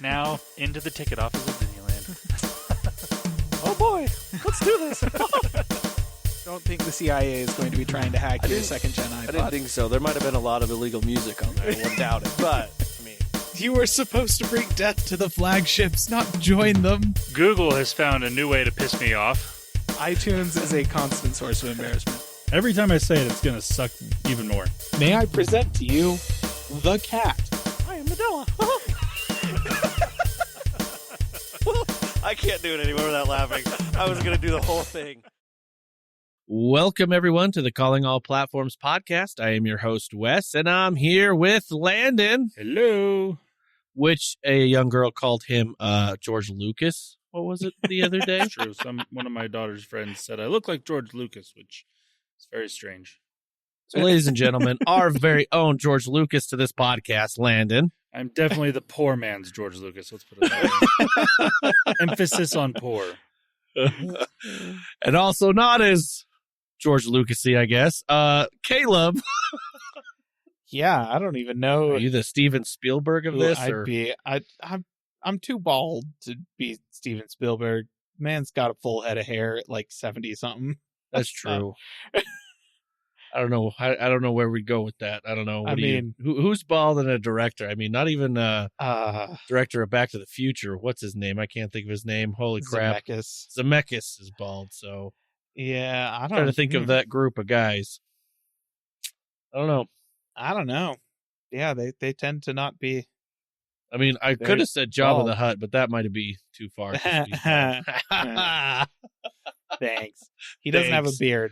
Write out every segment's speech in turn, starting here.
Now, into the ticket office of Disneyland. Oh boy, let's do this. Don't think the CIA is going to be trying to hack your second-gen iPod. I didn't think so. There might have been a lot of illegal music on there. I wouldn't doubt it. But, I mean... You were supposed to bring death to the flagships, not join them. Google has found a new way to piss me off. iTunes is a constant source of embarrassment. Every time I say it, it's going to suck even more. May I present to you the cat? I am Medela. I can't do it anymore without laughing. I was going to do the whole thing. Welcome, everyone, to the Calling All Platforms podcast. I am your host, Wes, and I'm here with Landon. Hello. Which a young girl called him George Lucas. What was it the other day? True. One of my daughter's friends said I look like George Lucas, which is very strange. So, ladies and gentlemen, our very own George Lucas to this podcast, Landon. I'm definitely the poor man's George Lucas. Let's put it that way. Emphasis on poor. And also not as George Lucasy, I guess. Caleb. Yeah, I don't even know. Are you the Steven Spielberg of this? I'm too bald to be Steven Spielberg. Man's got a full head of hair at like 70 something. That's true. I don't know. I don't know where we go with that. I don't know. Who's bald and a director? I mean, not even director of Back to the Future. What's his name? I can't think of his name. Holy crap! Zemeckis is bald. So yeah, I'm trying to think of that group of guys. I don't know. Yeah, they tend to not be. I mean, I could have said Jabba the Hutt, but that might be too far. Thanks. He doesn't have a beard.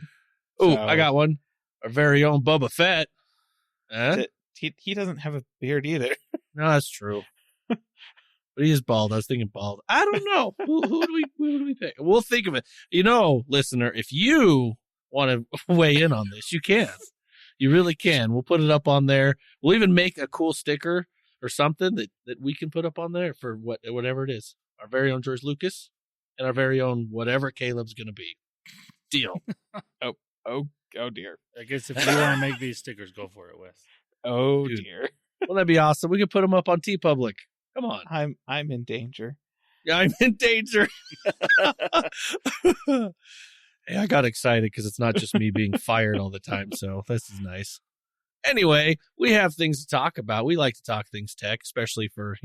Oh, I got one. Our very own Boba Fett. He doesn't have a beard either. No, that's true. But he is bald. I was thinking bald. I don't know. Who do we pick? We'll think of it. You know, listener, if you want to weigh in on this, you can. You really can. We'll put it up on there. We'll even make a cool sticker or something that we can put up on there for whatever it is. Our very own George Lucas and our very own whatever Caleb's going to be. Deal. Oh dear. I guess if you want to make these stickers, go for it, Wes. Oh Dude. dear. Well, that'd be awesome. We could put them up on TeePublic. Come on. I'm in danger. Yeah, I'm in danger. Hey, I got excited because it's not just me being fired all the time, so this is nice. Anyway, we have things to talk about. We like to talk things tech, especially for,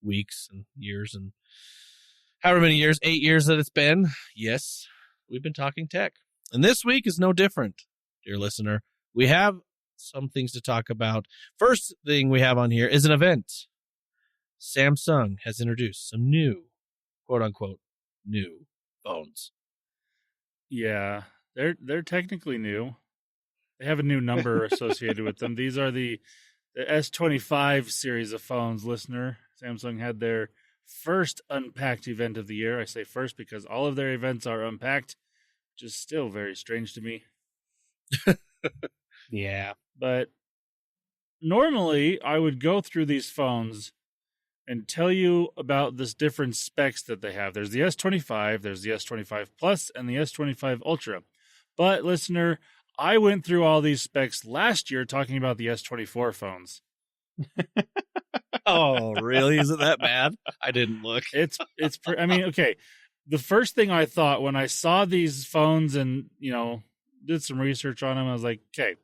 weeks and years and however many years, 8 years that it's been. Yes, we've been talking tech. And this week is no different, dear listener. We have some things to talk about. First thing we have on here is an event. Samsung has introduced some new, quote-unquote, new phones. Yeah, they're technically new. They have a new number associated with them. These are the S25 series of phones, listener. Samsung had their first unpacked event of the year. I say first because all of their events are unpacked, which is still very strange to me. Yeah. But normally I would go through these phones and tell you about this different specs that they have. There's the S25, there's the S25 Plus, and the S25 Ultra. But listener, I went through all these specs last year talking about the S24 phones. Oh, really? Is it that bad? I didn't look. Okay. The first thing I thought when I saw these phones and, did some research on them, I was like, okay,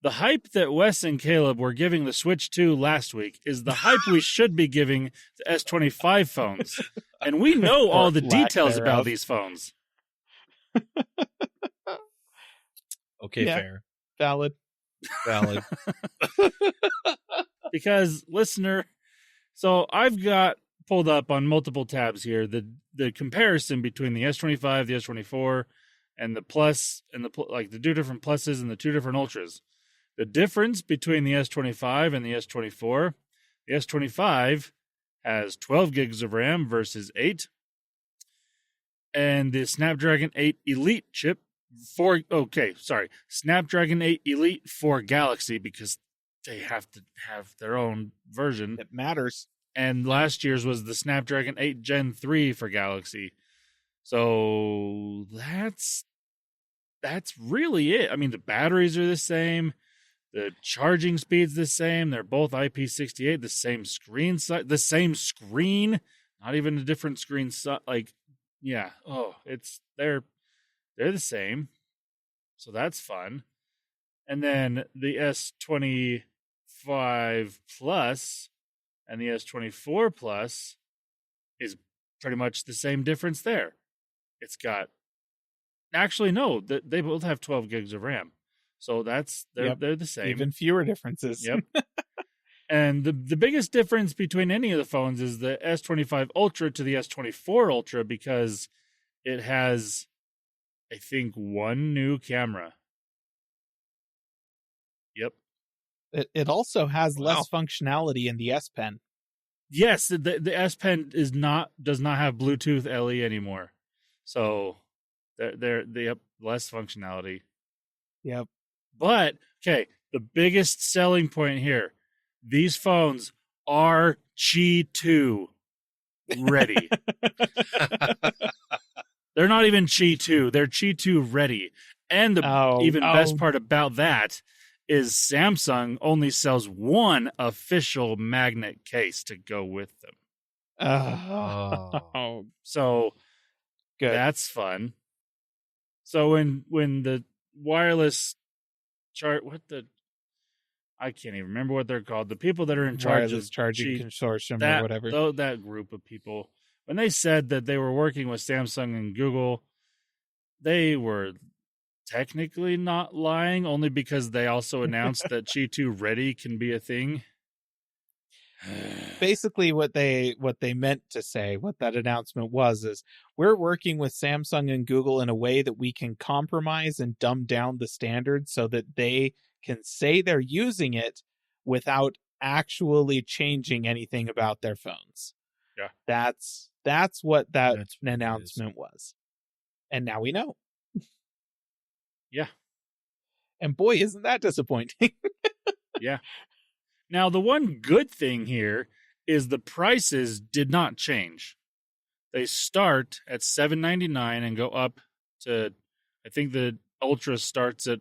the hype that Wes and Caleb were giving the Switch 2 last week is the hype we should be giving to S25 phones. And we know all the details about these phones. Okay, yeah. Fair. Valid. Because, listener, so I've got pulled up on multiple tabs here the comparison between the S25, the S24, and the Plus, and the two different Pluses and the two different Ultras. The difference between the S25 and the S24, the S25 has 12 gigs of RAM versus 8, and the Snapdragon 8 Elite chip Snapdragon 8 Elite for Galaxy, because they have to have their own version. It matters. And last year's was the Snapdragon 8 Gen 3 for Galaxy. So that's really it. I mean, the batteries are the same. The charging speed's the same. They're both IP68, the same screen size, the same screen, not even a different screen size. Like, yeah. Oh, they're the same. So that's fun. And then the S25 Plus and the S24 Plus is pretty much the same difference there. It's got, actually, no, they both have 12 gigs of RAM. So they're the same. Even fewer differences. Yep. And the biggest difference between any of the phones is the S25 Ultra to the S24 Ultra, because it has, I think, one new camera. Yep. It also has less functionality in the S Pen. Yes, the S Pen does not have Bluetooth LE anymore. So they have less functionality. Yep. But okay, the biggest selling point here: these phones are Qi 2 ready. They're not even Qi 2; they're Qi 2 ready. And the best part about that is Samsung only sells one official magnet case to go with them. So good. That's fun. So when the wireless I can't even remember what they're called. The people that are in charge wireless of charging consortium or whatever. That group of people, when they said that they were working with Samsung and Google, they were technically not lying, only because they also announced that Qi 2 Ready can be a thing. Basically what they meant to say, what that announcement was, is we're working with Samsung and Google in a way that we can compromise and dumb down the standards so that they can say they're using it without actually changing anything about their phones. Yeah. That's what that announcement was. And now we know. Yeah. And boy, isn't that disappointing. Yeah. Now, the one good thing here is the prices did not change. They start at $799 and go up to, I think the Ultra starts at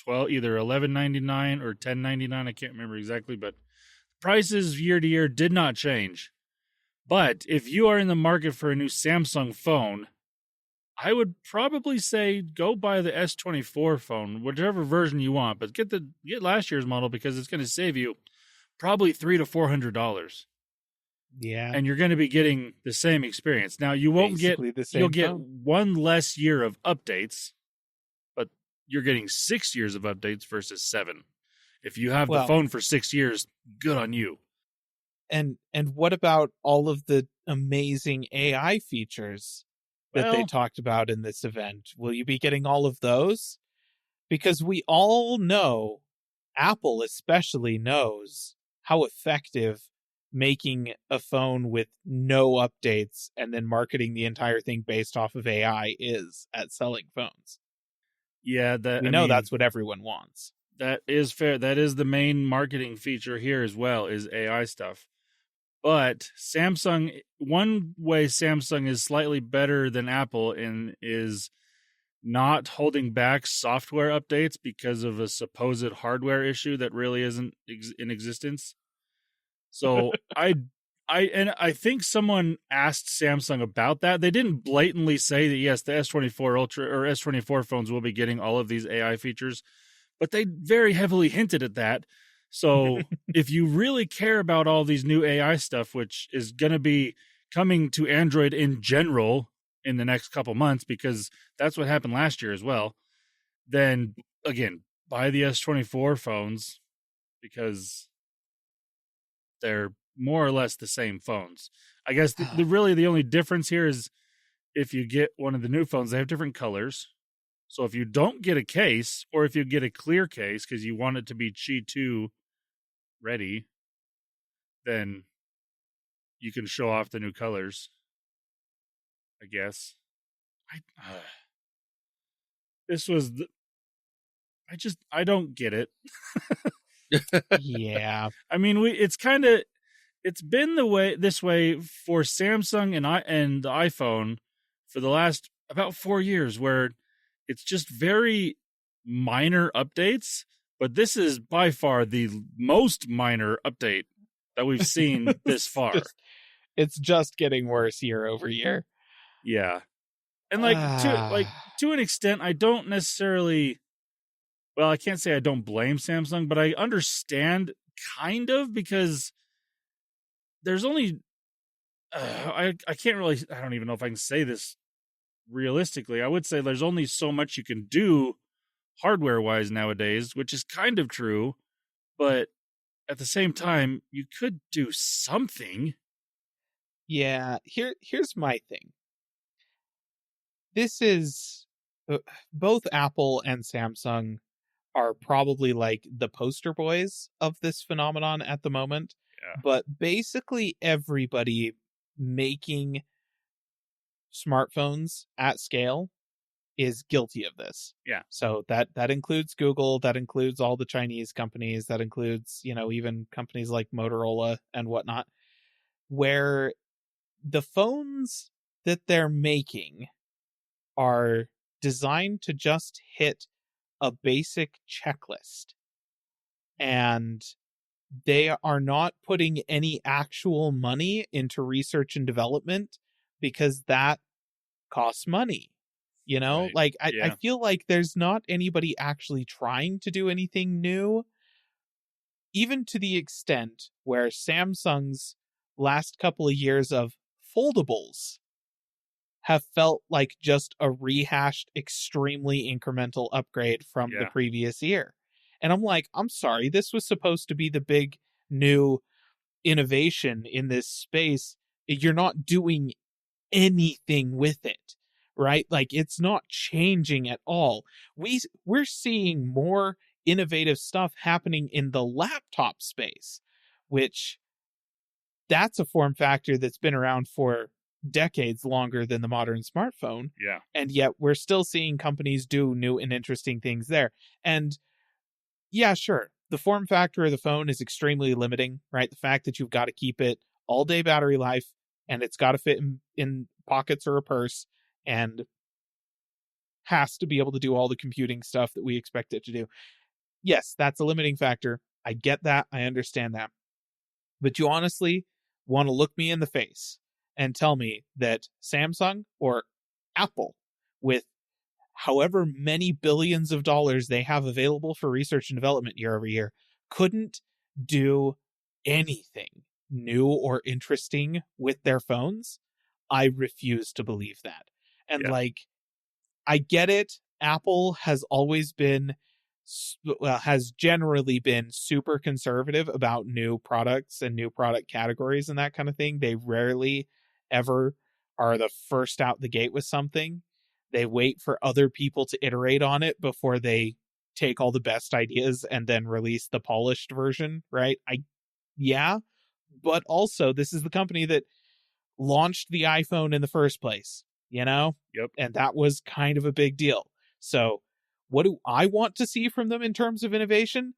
either $11.99 or $10.99. I can't remember exactly, but prices year to year did not change. But if you are in the market for a new Samsung phone, I would probably say go buy the S24 phone, whichever version you want, but get last year's model, because it's going to save you probably $300 to $400. Yeah. And you're going to be getting the same experience. Now, you won't Basically get one less year of updates, but you're getting 6 years of updates versus 7. If you have the phone for 6 years, good on you. And what about all of the amazing AI features that they talked about in this event? Will you be getting all of those? Because we all know, Apple especially knows, how effective making a phone with no updates and then marketing the entire thing based off of AI is at selling phones. Yeah, we know that's what everyone wants. That is fair. That is the main marketing feature here as well, is AI stuff. But Samsung, one way Samsung is slightly better than Apple is not holding back software updates because of a supposed hardware issue that really isn't in existence. So I think someone asked Samsung about that. They didn't blatantly say that, yes, the S24 Ultra or S24 phones will be getting all of these AI features, but they very heavily hinted at that. So if you really care about all these new AI stuff, which is going to be coming to Android in general in the next couple months, because that's what happened last year as well, then again, buy the S24 phones, because they're more or less the same phones. I guess the only difference here is if you get one of the new phones, they have different colors. So if you don't get a case, or if you get a clear case because you want it to be Qi 2 ready, then you can show off the new colors, I guess. I don't get it. Yeah. I mean, it's been this way for Samsung and the iPhone for the last about 4 years, where it's just very minor updates But this is by far the most minor update that we've seen this far. It's just getting worse year over year. Yeah. And to an extent, I don't necessarily, well, I can't say I don't blame Samsung, but I understand kind of, because there's only, I can't really, I don't even know if I can say this realistically. I would say there's only so much you can do hardware wise nowadays, which is kind of true, but at the same time, you could do something. Yeah, here's my thing. This is both Apple and Samsung are probably like the poster boys of this phenomenon at the moment. Yeah. But basically everybody making smartphones at scale is guilty of this. Yeah. So that includes Google, that includes all the Chinese companies, that includes, even companies like Motorola and whatnot, where the phones that they're making are designed to just hit a basic checklist. And they are not putting any actual money into research and development because that costs money. Right. Like I Yeah. feel like there's not anybody actually trying to do anything new, even to the extent where Samsung's last couple of years of foldables have felt like just a rehashed, extremely incremental upgrade from the Yeah. previous year. And I'm like, I'm sorry, this was supposed to be the big new innovation in this space. You're not doing anything with it, right? Like, it's not changing at all. We're seeing more innovative stuff happening in the laptop space, which that's a form factor that's been around for decades longer than the modern smartphone. Yeah. And yet we're still seeing companies do new and interesting things there. And yeah, sure, the form factor of the phone is extremely limiting, right? The fact that you've got to keep it all day battery life, and it's got to fit in pockets or a purse, and has to be able to do all the computing stuff that we expect it to do. Yes, that's a limiting factor. I get that. I understand that. But you honestly want to look me in the face and tell me that Samsung or Apple, with however many billions of dollars they have available for research and development year over year, couldn't do anything new or interesting with their phones? I refuse to believe that. And I get it. Apple has always been, has generally been super conservative about new products and new product categories and that kind of thing. They rarely ever are the first out the gate with something. They wait for other people to iterate on it before they take all the best ideas and then release the polished version, right? But also this is the company that launched the iPhone in the first place, Yep. And that was kind of a big deal. So what do I want to see from them in terms of innovation?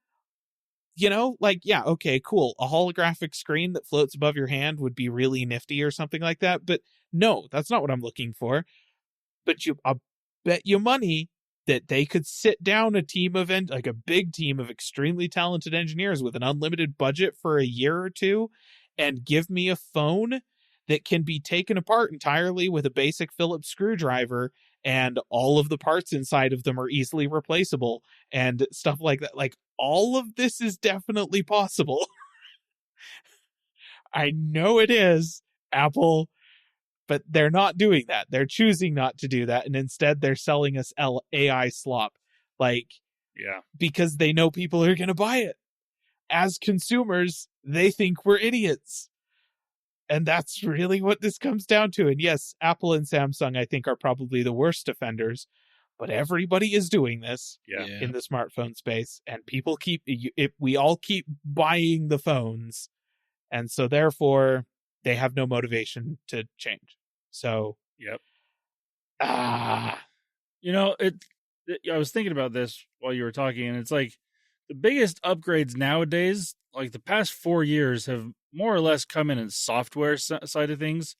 Okay, cool. A holographic screen that floats above your hand would be really nifty or something like that. But no, that's not what I'm looking for. But I'll bet you money that they could sit down a big team of extremely talented engineers with an unlimited budget for a year or two and give me a phone that can be taken apart entirely with a basic Phillips screwdriver, and all of the parts inside of them are easily replaceable and stuff like that. Like, all of this is definitely possible. I know it is, Apple, but they're not doing that. They're choosing not to do that, and instead they're selling us AI slop. Because they know people are going to buy it. As consumers, they think we're idiots. And that's really what this comes down to. And yes, Apple and Samsung, I think, are probably the worst offenders. But everybody is doing this in the smartphone space. And people we all keep buying the phones. And so therefore, they have no motivation to change. So, Yep. Ah. I was thinking about this while you were talking, and it's like the biggest upgrades nowadays, like the past 4 years, have more or less come in software side of things.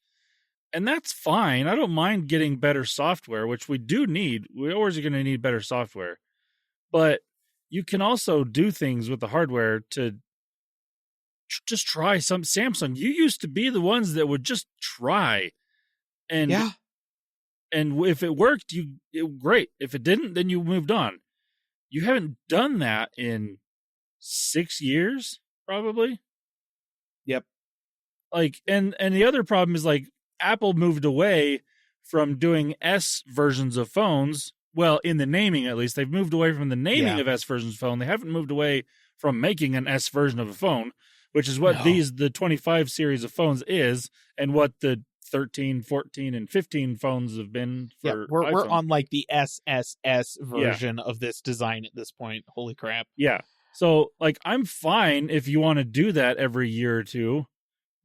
And that's fine. I don't mind getting better software, which we do need. We always are going to need better software. But you can also do things with the hardware to just try some. Samsung, you used to be the ones that would just try, and Yeah. and if it worked, great. If it didn't, then you moved on. You haven't done that in 6 years, probably. Yep. Like, and the other problem is, like, Apple moved away from doing S versions of phones. Well, in the naming, at least, they've moved away from the naming of S versions of phone. They haven't moved away from making an S version of a phone, which is what the 25 series of phones is, and what the 13, 14, and 15 phones have been for we're iPhone. on like the SSS version of this design at this point. Holy crap. Yeah. So, like, I'm fine if you want to do that every year or two,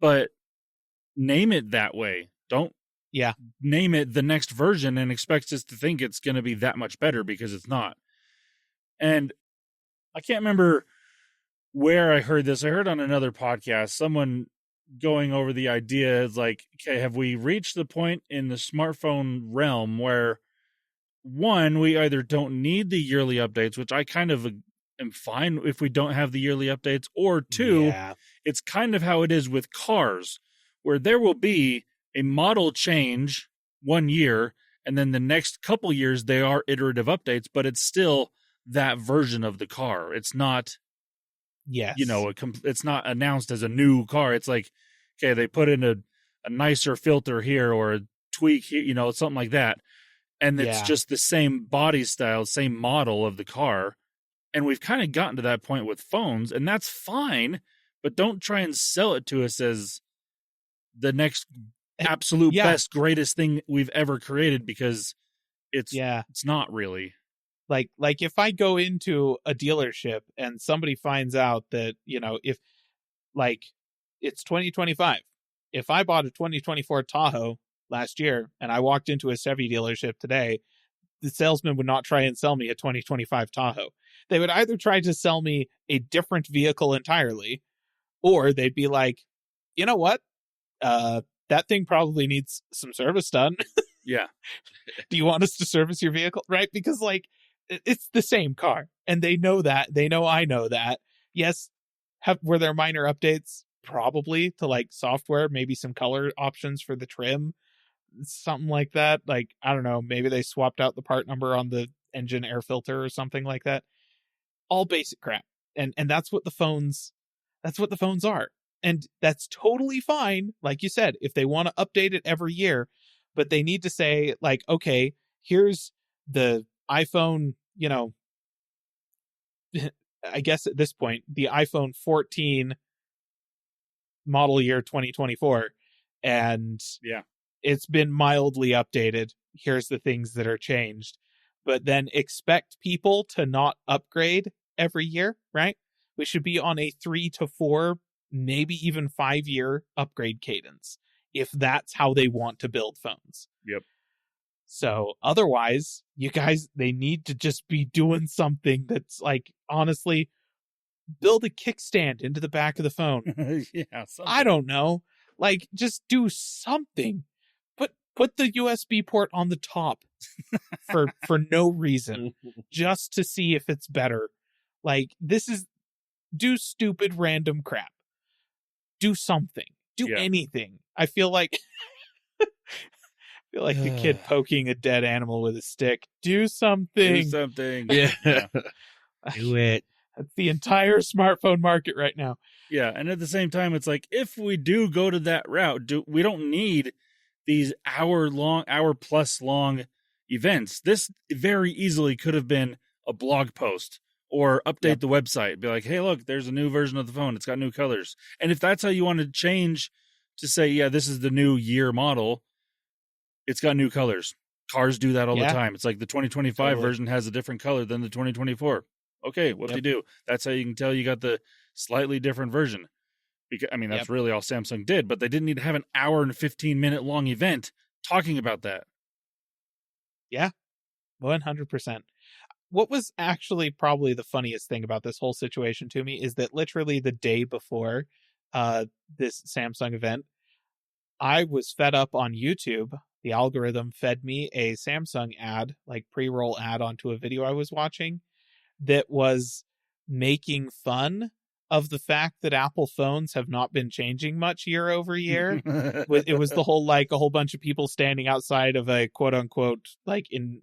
but name it that way. Don't name it the next version and expect us to think it's going to be that much better, because it's not. And I can't remember where I heard this. I heard on another podcast, someone going over the idea is like, okay, have we reached the point in the smartphone realm where, one, we either don't need the yearly updates, which I kind of am fine if we don't have the yearly updates, or two, it's kind of how it is with cars, where there will be a model change 1 year, and then the next couple years they are iterative updates, but it's still that version of the car. It's not, it's not announced as a new car. It's like, okay, they put in a nicer filter here or a tweak here, something like that, and it's just the same body style, same model of the car. And we've kind of gotten to that point with phones, and that's fine, but don't try and sell it to us as the next absolute best, greatest thing we've ever created, because it's not really. Like if I go into a dealership and somebody finds out that, if like it's 2025, if I bought a 2024 Tahoe last year and I walked into a Chevy dealership today, the salesman would not try and sell me a 2025 Tahoe. They would either try to sell me a different vehicle entirely, or they'd be like, you know what? That thing probably needs some service done. Yeah. Do you want us to service your vehicle? Right? Because, like, it's the same car, and they know that. They know I know that. Yes, were there minor updates? Probably, to, like, software, maybe some color options for the trim, something like that. Like, I don't know, maybe they swapped out the part number on the engine air filter or something like that. All basic crap. And that's what the phones are. And that's totally fine, like you said, if they want to update it every year, but they need to say, like, okay, here's the iPhone, I guess at this point, the iPhone 14 model year 2024, and it's been mildly updated. Here's the things that are changed, but then expect people to not upgrade every year, right? We should be on a 3 to 4, maybe even 5-year upgrade cadence, if that's how they want to build phones. Yep. So otherwise, you guys, they need to just be doing something that's, like, honestly, build a kickstand into the back of the phone. I don't know. Like, just do something. Put the USB port on the top for no reason, just to see if it's better. Like, do stupid random crap. Do something. Do anything. I feel like the kid poking a dead animal with a stick. Do something. Do something. Yeah. Do it. That's the entire smartphone market right now. Yeah, and at the same time, it's like, if we do go to that route, we don't need these hour-plus long events. This very easily could have been a blog post or update the website. Be like, hey, look, there's a new version of the phone. It's got new colors. And if that's how you want to change to say, yeah, this is the new year model, it's got new colors. Cars do that all the time. It's like the 2025 version has a different color than the 2024. Okay, what do you do? That's how you can tell you got the slightly different version. Because, I mean, that's really all Samsung did, but they didn't need to have an hour and 15-minute long event talking about that. Yeah, 100%. What was actually probably the funniest thing about this whole situation to me is that literally the day before this Samsung event, I was fed up on YouTube. The algorithm fed me a Samsung ad, like pre-roll ad onto a video I was watching, that was making fun of the fact that Apple phones have not been changing much year over year. It was the whole, like, a whole bunch of people standing outside of a quote unquote, like, in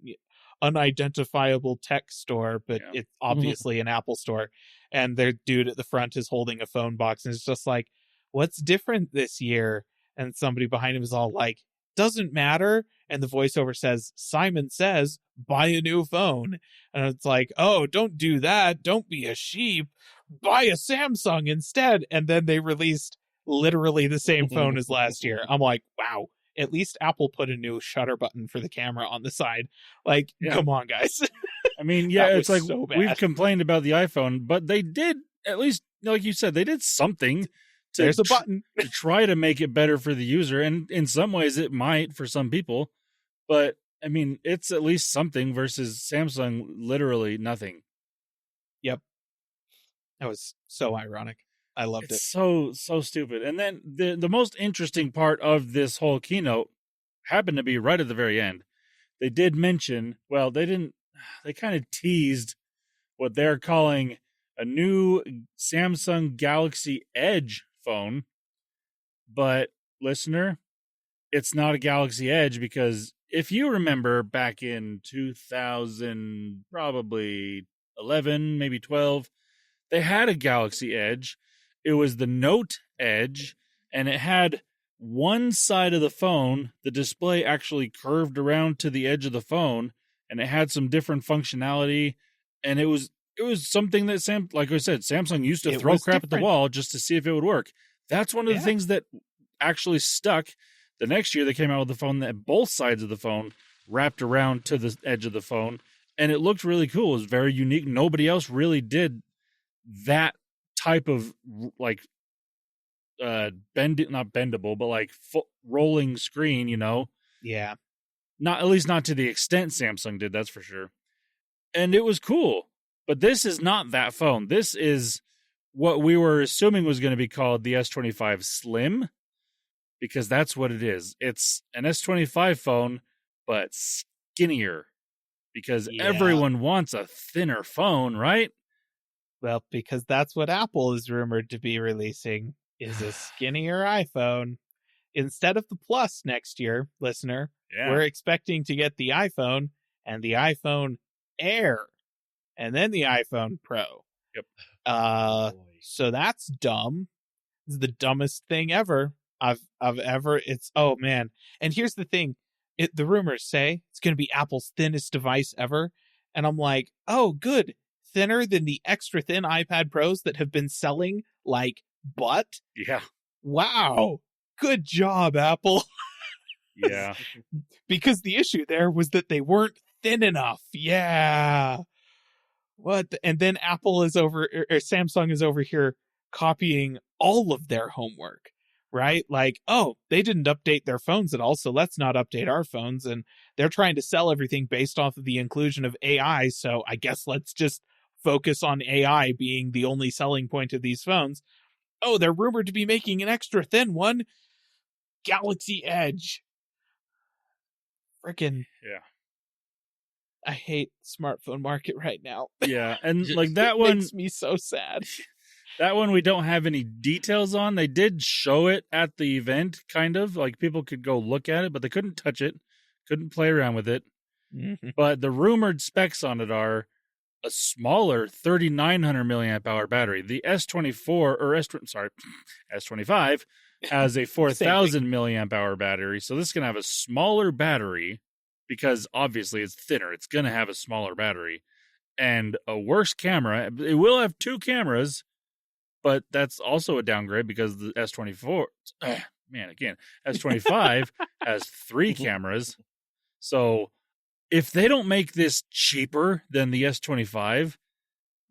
unidentifiable tech store, but Yeah. it's obviously an Apple store. And their dude at the front is holding a phone box. And it's just like, what's different this year? And somebody behind him is all like, doesn't matter. And the voiceover says, Simon says, buy a new phone. And it's like, oh, don't do that. Don't be a sheep. Buy a Samsung instead. And then they released literally the same phone as last year. I'm like, wow, at least Apple put a new shutter button for the camera on the side. Like, Yeah. come on, guys. I mean, yeah, That it's was like so bad. we've complained about the iPhone, but they did, at least, like you said, they did something to There's a button. to try to make it better for the user. And in some ways it might for some people, but I mean, it's at least something versus Samsung, literally nothing. That was so ironic. I loved It's so stupid. And then the most interesting part of this whole keynote happened to be right at the very end. They did mention, well, they kind of teased what they're calling a new Samsung Galaxy Edge phone. But listener, it's not a Galaxy Edge, because if you remember back in 2000, probably 11, maybe 12, they had a Galaxy Edge. It was the Note Edge, and it had one side of the phone, the display actually curved around to the edge of the phone, and it had some different functionality. And it was something that like I said, Samsung used to It throw was crap at the different. wall just to see if it would work. That's one of the Yeah. things that actually stuck. The next year they came out with a phone that both sides of the phone wrapped around to the edge of the phone, and it looked really cool. It was very unique. Nobody else really did that type of, like, not bendable, but like rolling screen, you know. Yeah. Not, at least not to the extent Samsung did, that's for sure. And it was cool. But this is not that phone. This is what we were assuming was going to be called the S25 Slim, because that's what it is. It's an S25 phone, but skinnier, because Yeah. everyone wants a thinner phone, right? Well, because that's what Apple is rumored to be releasing, is a skinnier iPhone. Instead of the Plus next year, listener, Yeah. we're expecting to get the iPhone and the iPhone Air, and then the iPhone Pro. Yep. So that's dumb. It's the dumbest thing ever. I've ever. It's, oh man. And here's the thing: the rumors say it's going to be Apple's thinnest device ever, and I'm like, oh, good, thinner than the extra thin iPad Pros that have been selling like butt. Yeah. Wow, good job, Apple. Yeah. Because the issue there was that they weren't thin enough. Yeah. What? And then Apple is over, or Samsung is over here copying all of their homework, right? Like, oh, they didn't update their phones at all, so let's not update our phones. And they're trying to sell everything based off of the inclusion of AI, so I guess let's just focus on AI being the only selling point of these phones. Oh, they're rumored to be making an extra thin one. Galaxy Edge. Freaking. Yeah. I hate the smartphone market right now. Yeah. And like that It one, makes me so sad. that one we don't have any details on. They did show it at the event, kind of. Like, people could go look at it, but they couldn't touch it, couldn't play around with it. Mm-hmm. But the rumored specs on it are a smaller 3,900 milliamp hour battery. The S24 or S25 has a 4,000 milliamp hour battery. So this is going to have a smaller battery, because obviously it's thinner. It's going to have a smaller battery and a worse camera. It will have two cameras, but that's also a downgrade, because the S25 has three cameras. So if they don't make this cheaper than the S25,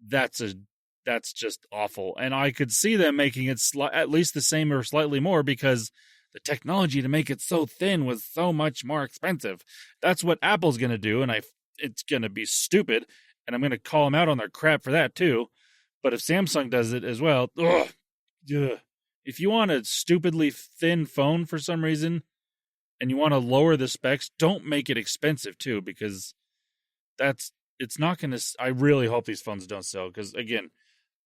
that's just awful. And I could see them making it at least the same or slightly more, because the technology to make it so thin was so much more expensive. That's what Apple's going to do, and it's going to be stupid, and I'm going to call them out on their crap for that too. But if Samsung does it as well, if you want a stupidly thin phone for some reason, and you want to lower the specs, don't make it expensive too, because that's it's not going to. I really hope these phones don't sell because, again,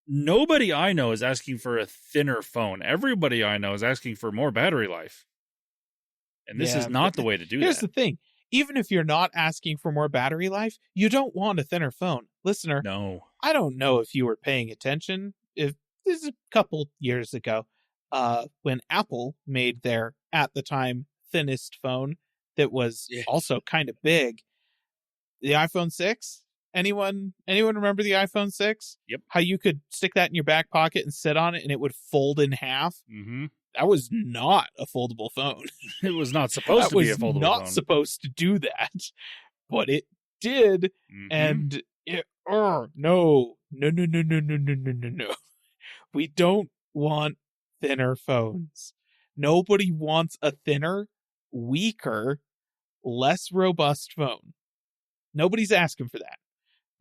nobody I know is asking for a thinner phone. Everybody I know is asking for more battery life. And this is not the way to do Here's that. the thing. Even if you're not asking for more battery life, you don't want a thinner phone. Listener, No. I don't know if you were paying attention. If this is a couple years ago, when Apple made their, at the time, thinnest phone that was also kind of big, the iPhone 6. Anyone remember the iPhone 6? Yep. How you could stick that in your back pocket and sit on it and it would fold in half? Mm-hmm. That was not a foldable phone. It was not supposed to be a foldable phone. Not supposed to do that, but it did. Mm-hmm. And no. We don't want thinner phones. Nobody wants a thinner, weaker, less robust phone. Nobody's asking for that.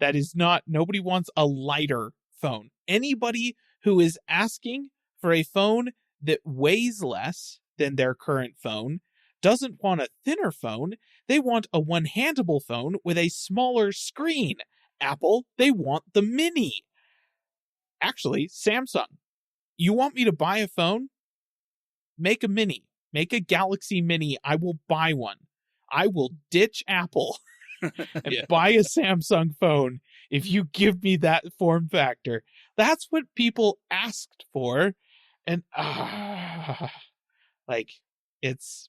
That is not, nobody wants a lighter phone. Anybody who is asking for a phone that weighs less than their current phone doesn't want a thinner phone. They want a one-handable phone with a smaller screen. Apple, they want the mini. Actually, Samsung, you want me to buy a phone? Make a mini. Make a Galaxy Mini. I will buy one. I will ditch Apple and buy a Samsung phone if you give me that form factor. That's what people asked for. And like, it's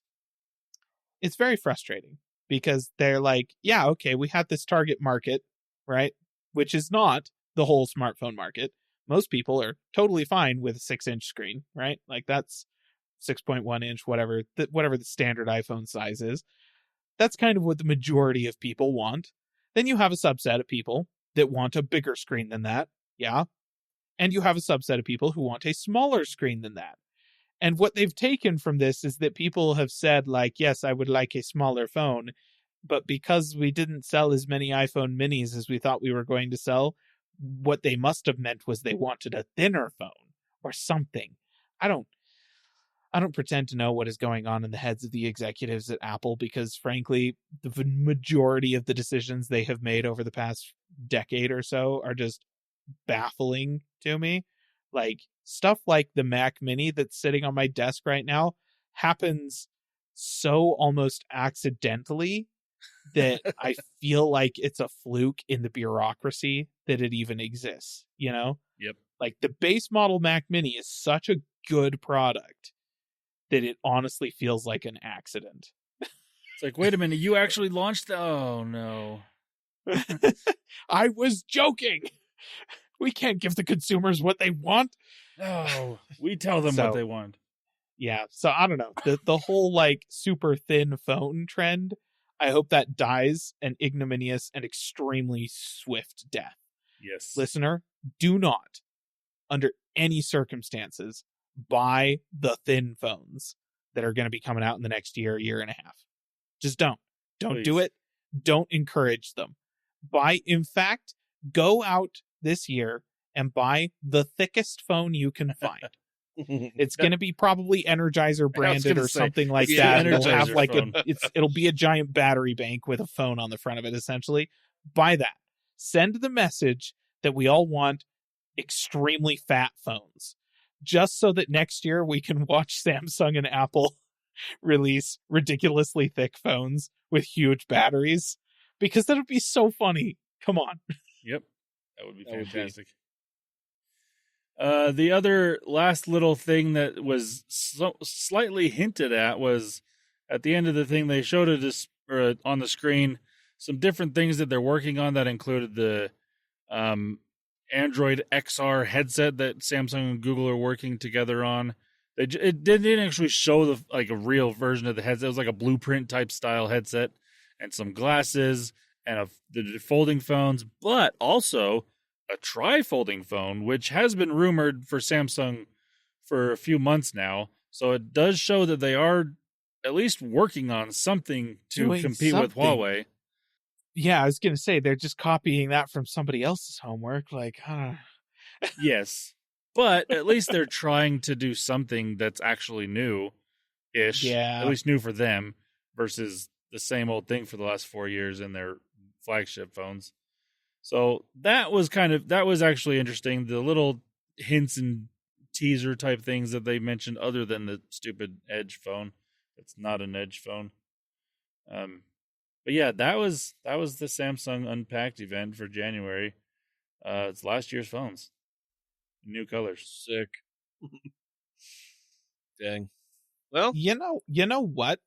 very frustrating because they're like, yeah, okay, we have this target market, right? Which is not the whole smartphone market. Most people are totally fine with a 6-inch screen, right? Like that's 6.1 inch, whatever the standard iPhone size is. That's kind of what the majority of people want. Then you have a subset of people that want a bigger screen than that. Yeah. And you have a subset of people who want a smaller screen than that. And what they've taken from this is that people have said, like, yes, I would like a smaller phone, but because we didn't sell as many iPhone minis as we thought we were going to sell, what they must have meant was they wanted a thinner phone or something. I don't pretend to know what is going on in the heads of the executives at Apple because, frankly, the majority of the decisions they have made over the past decade or so are just baffling to me. Like, stuff like the Mac Mini that's sitting on my desk right now happens so almost accidentally that I feel like it's a fluke in the bureaucracy that it even exists, you know? Yep. Like, the base model Mac Mini is such a good product that it honestly feels like an accident. It's like, wait a minute, you actually launched oh no. I was joking. We can't give the consumers what they want. No, we tell them what they want. Yeah, so I don't know. The whole like super thin phone trend, I hope that dies an ignominious and extremely swift death. Yes. Listener, do not, under any circumstances, buy the thin phones that are going to be coming out in the next year and a half. Just don't. Don't Please. do it. Don't encourage them. In fact, go out this year and buy the thickest phone you can find. It's going to be probably Energizer branded or something like that. It'll have like it'll be a giant battery bank with a phone on the front of it, essentially. Buy that. Send the message that we all want extremely fat phones, just so that next year we can watch Samsung and Apple release ridiculously thick phones with huge batteries, because that would be so funny. Come on. Yep. That would be fantastic. The other last little thing that was slightly hinted at was at the end of the thing, they showed on the screen some different things that they're working on that included the Android XR headset that Samsung and Google are working together on. It didn't actually show a real version of the headset. It was like a blueprint type style headset and some glasses and the folding phones, but also a tri-folding phone, which has been rumored for Samsung for a few months now. So it does show that they are at least working on something to compete with Huawei. Yeah, I was going to say, they're just copying that from somebody else's homework. Like, Yes. But at least they're trying to do something that's actually new-ish. Yeah. At least new for them versus the same old thing for the last 4 years in their flagship phones. So that was actually interesting. The little hints and teaser type things that they mentioned, other than the stupid Edge phone. It's not an Edge phone. But yeah, that was the Samsung Unpacked event for January. It's last year's phones, new colors. Sick. Dang. Well, You know what?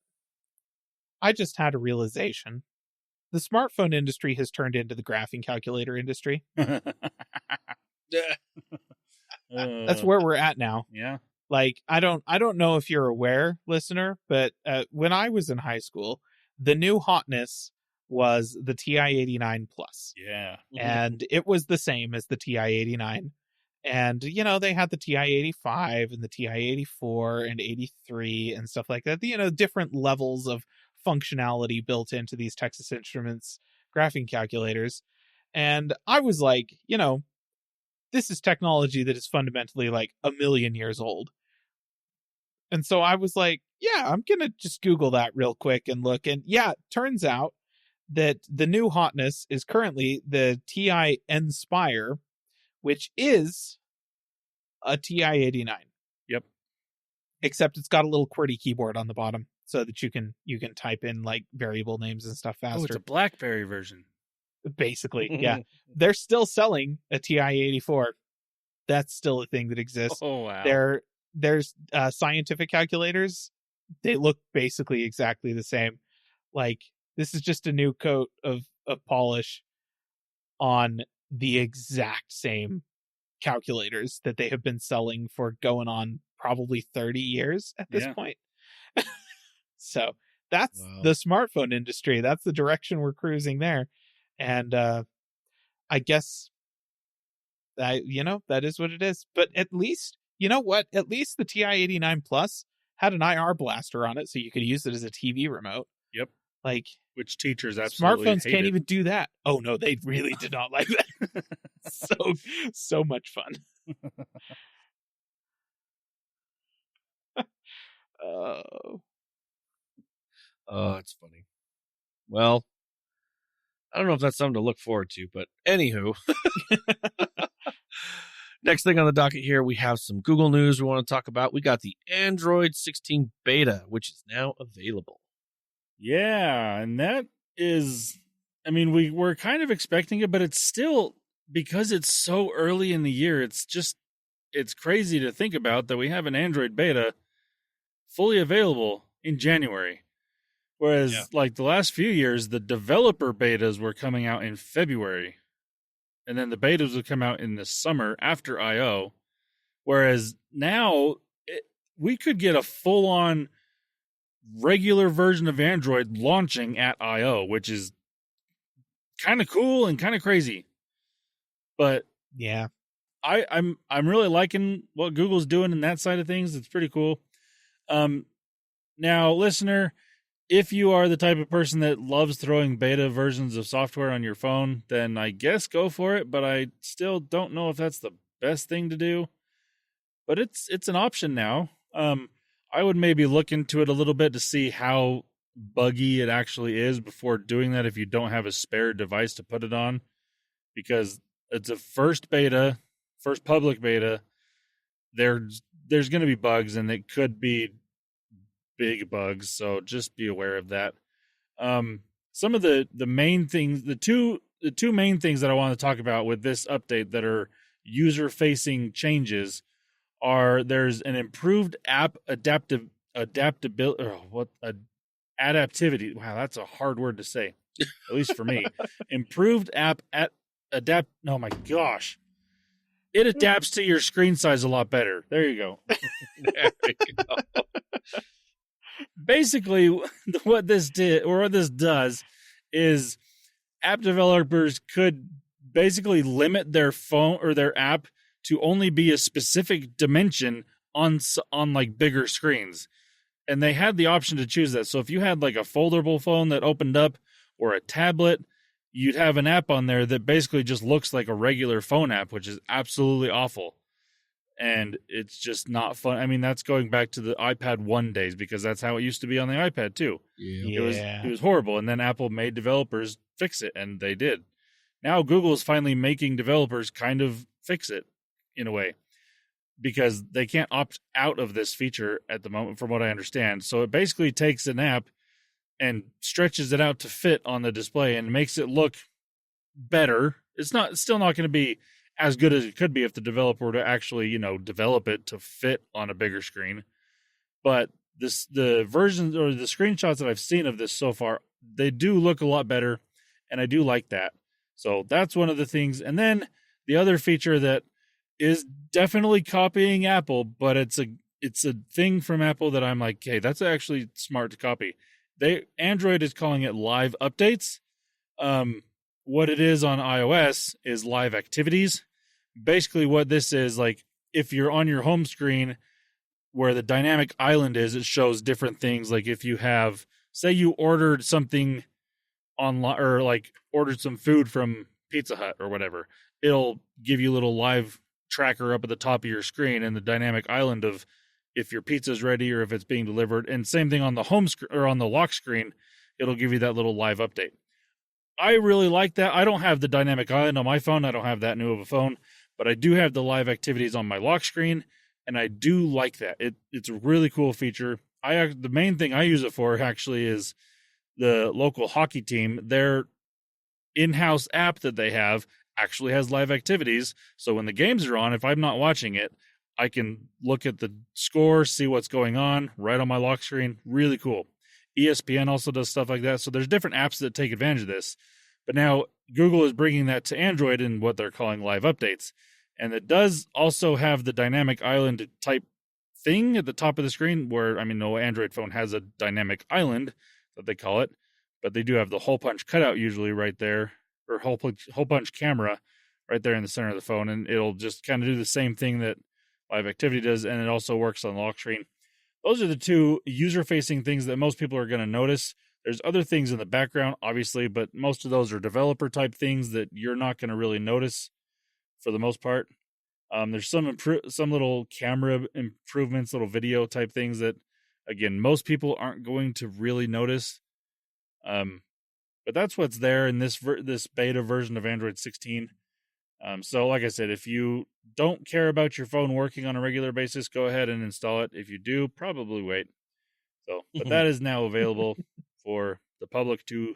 I just had a realization. The smartphone industry has turned into the graphing calculator industry. That's where we're at now. Yeah. Like, I don't know if you're aware, listener, but when I was in high school, the new hotness was the TI-89 Plus. Yeah. And it was the same as the TI-89. And, you know, they had the TI-85 and the TI-84 and 83 and stuff like that. You know, different levels of functionality built into these Texas Instruments graphing calculators. And I was like, you know, this is technology that is fundamentally like 1 million years old. And so I was like, yeah, I'm going to just Google that real quick and look. And yeah, it turns out that the new hotness is currently the TI Nspire, which is a TI-89. Yep. Except it's got a little QWERTY keyboard on the bottom so that you can type in like variable names and stuff faster. Oh, it's a BlackBerry version. Basically, yeah. They're still selling a TI-84. That's still a thing that exists. Oh, wow. There's scientific calculators. They look basically exactly the same. Like, this is just a new coat of polish on the exact same calculators that they have been selling for going on probably 30 years at this point. So that's the smartphone industry. That's the direction we're cruising there. And I guess that is what it is. But at least, you know what? At least the TI-89 Plus had an IR blaster on it, so you could use it as a TV remote. Yep. Like, which teachers absolutely smartphones hated. can't even do that. Oh no, they really did not like that. so much fun. Oh, it's funny. Well, I don't know if that's something to look forward to, but anywho. Next thing on the docket here, we have some Google news we want to talk about. We got the Android 16 beta, which is now available. Yeah, and that is, I mean, we're kind of expecting it, but it's still, because it's so early in the year, it's crazy to think about that we have an Android beta fully available in January. Whereas, like the last few years, the developer betas were coming out in February. And then the betas would come out in the summer after I.O. Whereas now, we could get a full-on regular version of Android launching at I.O., which is kind of cool and kind of crazy. But yeah, I'm really liking what Google's doing in that side of things. It's pretty cool. Now, listener, if you are the type of person that loves throwing beta versions of software on your phone, then I guess go for it. But I still don't know if that's the best thing to do. But it's an option now. I would maybe look into it a little bit to see how buggy it actually is before doing that if you don't have a spare device to put it on. Because it's a first public beta. There's going to be bugs, and it could be big bugs, so just be aware of that. Some of the main things, the two main things that I want to talk about with this update that are user-facing changes are there's an improved app adaptivity. Wow, that's a hard word to say, at least for me. Improved app adapt. Oh my gosh. It adapts to your screen size a lot better. There you go. There we go. Basically, what this does is app developers could basically limit their phone or their app to only be a specific dimension on like bigger screens. And they had the option to choose that. So if you had like a foldable phone that opened up or a tablet, you'd have an app on there that basically just looks like a regular phone app, which is absolutely awful. And it's just not fun. I mean, that's going back to the iPad 1 days, because that's how it used to be on the iPad too. Yeah. It was horrible. And then Apple made developers fix it, and they did. now Google is finally making developers kind of fix it in a way, because they can't opt out of this feature at the moment, from what I understand. So it basically takes an app and stretches it out to fit on the display and makes it look better. It's still not going to be as good as it could be if the developer were to actually, develop it to fit on a bigger screen. But the versions or the screenshots that I've seen of this so far, they do look a lot better, and I do like that. So that's one of the things. And then the other feature that is definitely copying Apple, but it's a thing from Apple that I'm like, hey, that's actually smart to copy. Android is calling it live updates. What it is on iOS is live activities. Basically what this is, like, if you're on your home screen where the dynamic island is, it shows different things. Like if you have, say you ordered something online, or like ordered some food from Pizza Hut or whatever, it'll give you a little live tracker up at the top of your screen and the dynamic island of if your pizza's ready or if it's being delivered. And same thing on the home screen or on the lock screen, it'll give you that little live update. I really like that. I don't have the dynamic island on my phone. I don't have that new of a phone, but I do have the live activities on my lock screen, and I do like that. It's a really cool feature. The main thing I use it for actually is the local hockey team. Their in-house app that they have actually has live activities. So when the games are on, if I'm not watching it, I can look at the score, see what's going on right on my lock screen. Really cool. ESPN also does stuff like that. So there's different apps that take advantage of this. But now Google is bringing that to Android in what they're calling live updates. And it does also have the dynamic island type thing at the top of the screen where, no Android phone has a dynamic island that they call it, but they do have the hole punch cutout usually right there, or hole punch camera right there in the center of the phone. And it'll just kind of do the same thing that live activity does. And it also works on the lock screen. Those are the two user-facing things that most people are going to notice. There's other things in the background, obviously, but most of those are developer-type things that you're not going to really notice for the most part. There's some little camera improvements, little video-type things that, again, most people aren't going to really notice. But that's what's there in this beta version of Android 16. So like I said, if you don't care about your phone working on a regular basis, go ahead and install it. If you do, probably wait. But that is now available for the public to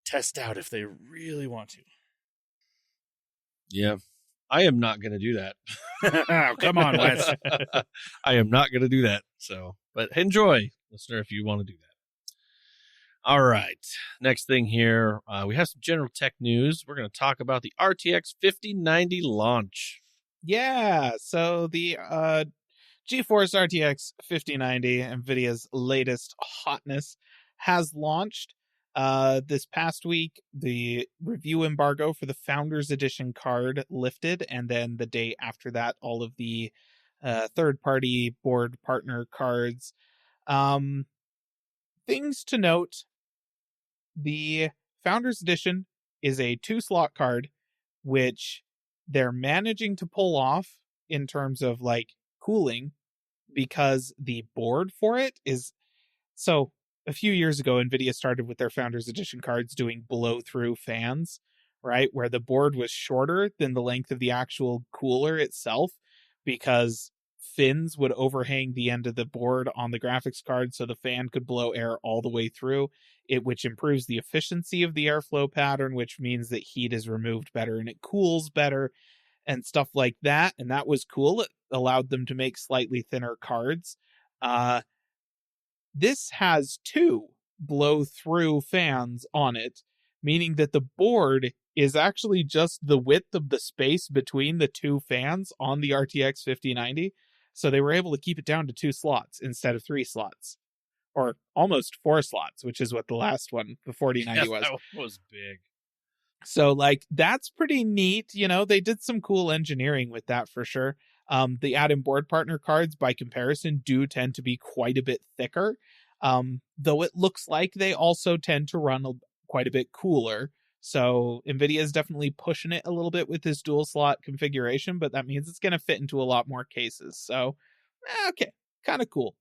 test out if they really want to. Yeah. I am not going to do that. Oh, come on, Wes. I am not going to do that. But enjoy, listener, if you want to do that. All right. Next thing here, we have some general tech news. We're going to talk about the RTX 5090 launch. Yeah, so the GeForce RTX 5090, NVIDIA's latest hotness, has launched. This past week, the review embargo for the Founders Edition card lifted, and then the day after that, all of the third-party board partner cards. Things to note: the Founders Edition is a 2-slot card, which they're managing to pull off in terms of cooling, because the board for it is so. A few years ago, NVIDIA started with their Founders Edition cards doing blow-through fans, right? Where the board was shorter than the length of the actual cooler itself, because fins would overhang the end of the board on the graphics card, so the fan could blow air all the way through it, which improves the efficiency of the airflow pattern, which means that heat is removed better and it cools better and stuff like that. And that was cool. It allowed them to make slightly thinner cards. This has 2 blow-through fans on it, meaning that the board is actually just the width of the space between the 2 fans on the RTX 5090. So they were able to keep it down to 2 slots instead of 3 slots, or almost 4 slots, which is what the last one, the 4090 was. That was big. So that's pretty neat. They did some cool engineering with that for sure. The add-in board partner cards, by comparison, do tend to be quite a bit thicker, though it looks like they also tend to run quite a bit cooler. So NVIDIA is definitely pushing it a little bit with this dual slot configuration, but that means it's going to fit into a lot more cases. So, okay, kind of cool.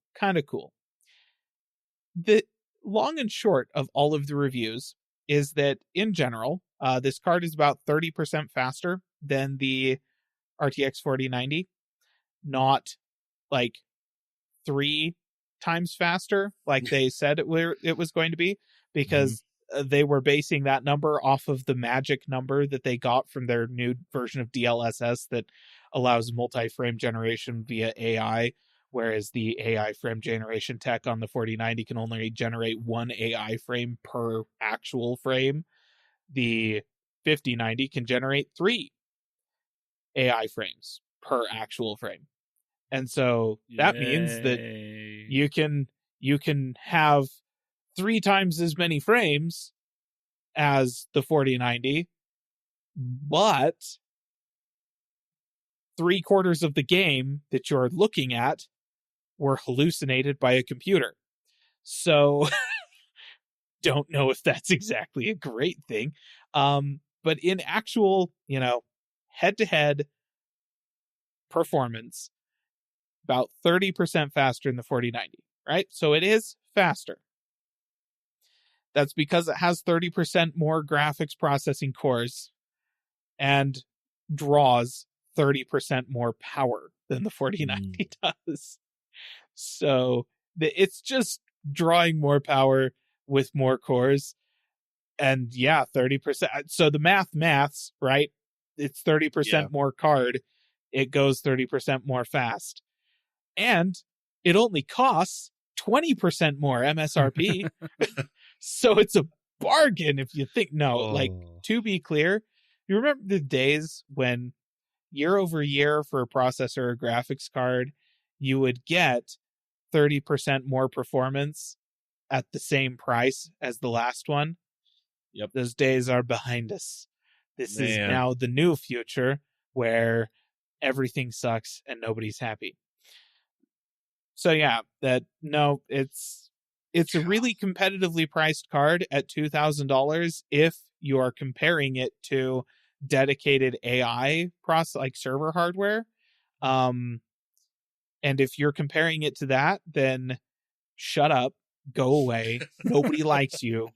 The long and short of all of the reviews is that in general, this card is about 30% faster than the RTX 4090, not like 3 times faster like they said it was going to be, because they were basing that number off of the magic number that they got from their new version of DLSS that allows multi-frame generation via AI, whereas the AI frame generation tech on the 4090 can only generate 1 AI frame per actual frame. The 5090 can generate 3 AI frames per actual frame. And so that means that Yay. you can have 3 times as many frames as the 4090, but 3/4 of the game that you're looking at were hallucinated by a computer. So don't know if that's exactly a great thing. But in actual, head-to-head performance, about 30% faster than the 4090, right? So it is faster. That's because it has 30% more graphics processing cores and draws 30% more power than the 4090 does. So it's just drawing more power with more cores. And yeah, 30%. So the maths, right? It's 30% more card. It goes 30% more fast. And it only costs 20% more MSRP. So it's a bargain if you think. To be clear, you remember the days when year over year for a processor or graphics card, you would get 30% more performance at the same price as the last one? Yep. Those days are behind us. This is now the new future where everything sucks and nobody's happy. So yeah, it's a really competitively priced card at $2,000 if you are comparing it to dedicated AI like server hardware. And if you're comparing it to that, then shut up, go away. Nobody likes you.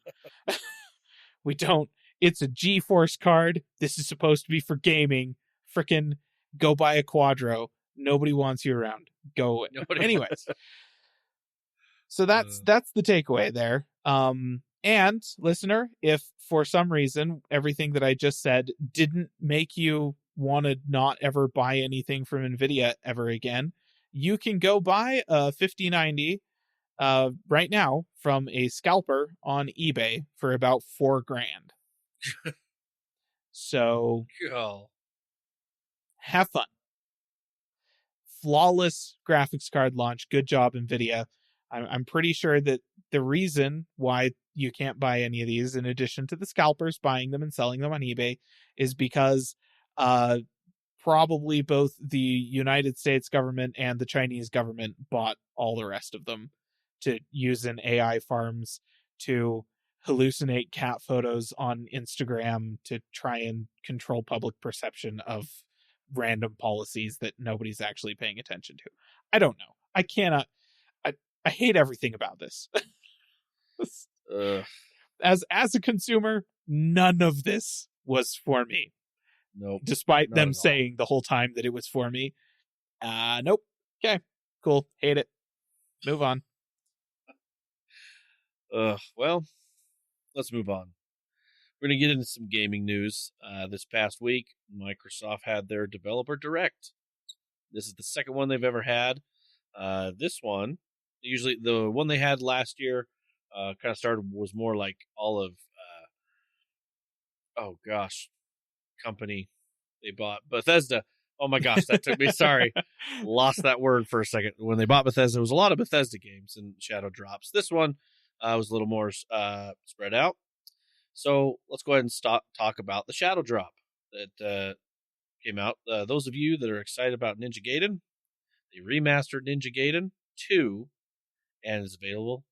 It's a GeForce card. This is supposed to be for gaming. Frickin' go buy a Quadro. Nobody wants you around. Go away. Anyways. So that's the takeaway there. And listener, if for some reason everything that I just said didn't make you want to not ever buy anything from NVIDIA ever again, you can go buy a 5090 right now from a scalper on eBay for about $4,000. So have fun. Flawless graphics card launch. Good job, NVIDIA. I'm pretty sure that the reason why you can't buy any of these, in addition to the scalpers buying them and selling them on eBay, is because probably both the United States government and the Chinese government bought all the rest of them to use in AI farms to hallucinate cat photos on Instagram to try and control public perception of random policies that nobody's actually paying attention to. I don't know. I cannot. I hate everything about this. As a consumer, none of this was for me. Nope. Despite them saying the whole time that it was for me. Nope. Okay. Cool. Hate it. Move on. Well, let's move on. We're going to get into some gaming news. This past week, Microsoft had their Developer Direct. This is the second one they've ever had. This one, usually the one they had last year, kind of was more like all of, company they bought. Bethesda. Oh my gosh, that took me, sorry. Lost that word for a second. When they bought Bethesda, it was a lot of Bethesda games and Shadow Drops. This one was a little more spread out. So let's go ahead and talk about the Shadow Drop that came out. Those of you that are excited about Ninja Gaiden, they remastered Ninja Gaiden 2 and is available